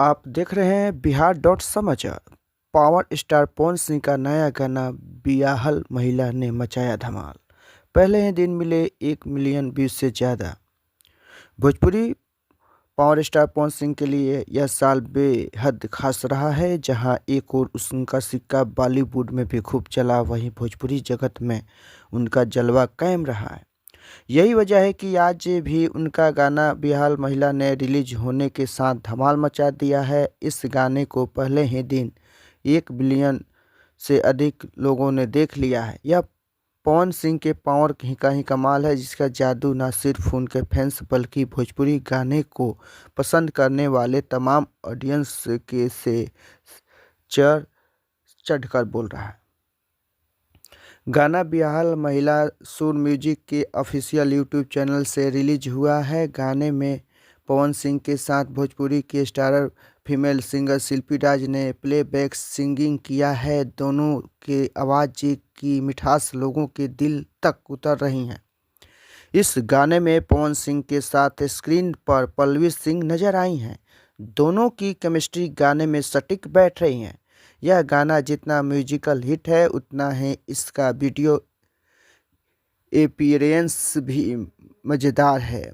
आप देख रहे हैं बिहार डॉट समाचार। पावर स्टार पवन सिंह का नया गाना बियाहल महिला ने मचाया धमाल। पहले ही दिन मिले 1 मिलियन व्यूज से ज़्यादा। भोजपुरी पावर स्टार पवन सिंह के लिए यह साल बेहद खास रहा है। जहां एक और उनका सिक्का बॉलीवुड में भी खूब चला, वहीं भोजपुरी जगत में उनका जलवा कायम रहा है। यही वजह है कि आज भी उनका गाना बिहार महिला ने रिलीज होने के साथ धमाल मचा दिया है। इस गाने को पहले ही दिन 1 बिलियन से अधिक लोगों ने देख लिया है। यह पवन सिंह के पावर का ही कमाल है, जिसका जादू न सिर्फ उनके फैंस बल्कि भोजपुरी गाने को पसंद करने वाले तमाम ऑडियंस के से चढ़ चढ़कर बोल रहा है। गाना बिहार महिला सुर म्यूजिक के ऑफिशियल यूट्यूब चैनल से रिलीज हुआ है। गाने में पवन सिंह के साथ भोजपुरी के स्टारर फीमेल सिंगर शिल्पी राज ने प्लेबैक सिंगिंग किया है। दोनों के आवाज़ की मिठास लोगों के दिल तक उतर रही है। इस गाने में पवन सिंह के साथ स्क्रीन पर पल्लवी सिंह नजर आई हैं। दोनों की केमिस्ट्री गाने में सटीक बैठ रही है। यह गाना जितना म्यूजिकल हिट है, उतना ही इसका वीडियो अपीयरेंस भी मज़ेदार है।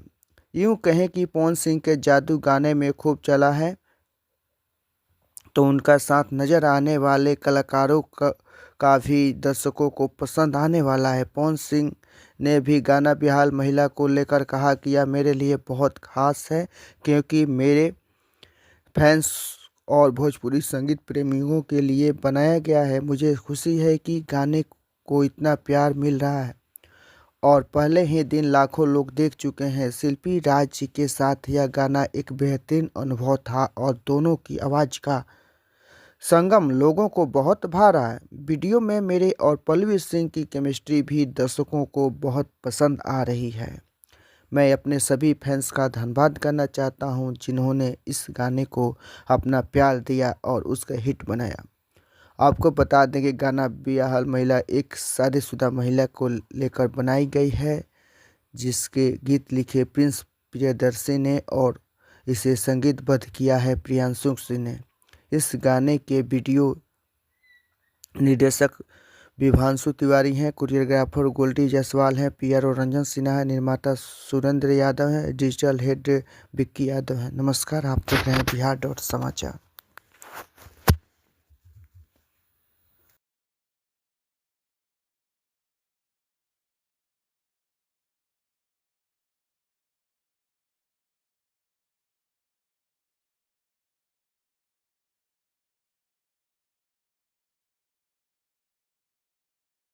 यूँ कहें कि पवन सिंह के जादू गाने में खूब चला है, तो उनका साथ नज़र आने वाले कलाकारों का भी दर्शकों को पसंद आने वाला है। पवन सिंह ने भी गाना बिहार महिला को लेकर कहा कि यह मेरे लिए बहुत खास है, क्योंकि मेरे फैंस और भोजपुरी संगीत प्रेमियों के लिए बनाया गया है। मुझे खुशी है कि गाने को इतना प्यार मिल रहा है और पहले ही दिन लाखों लोग देख चुके हैं। शिल्पी राज जी के साथ यह गाना एक बेहतरीन अनुभव था और दोनों की आवाज़ का संगम लोगों को बहुत भा रहा है। वीडियो में मेरे और पल्लवी सिंह की केमिस्ट्री भी दर्शकों को बहुत पसंद आ रही है। मैं अपने सभी फैंस का धन्यवाद करना चाहता हूं, जिन्होंने इस गाने को अपना प्यार दिया और उसका हिट बनाया। आपको बता दें कि गाना बिहार महिला एक शादीशुदा महिला को लेकर बनाई गई है, जिसके गीत लिखे प्रिंस प्रियदर्शी ने और इसे संगीतबद्ध किया है प्रियांशु सिंह ने। इस गाने के वीडियो निर्देशक विभांशु तिवारी हैं, कोरियोग्राफर गोल्डी जायसवाल हैं, पीआरओ रंजन सिन्हा है, निर्माता सुरेंद्र यादव है, डिजिटल हेड विक्की यादव है। नमस्कार, आप देख रहे हैं बिहार डॉट समाचार।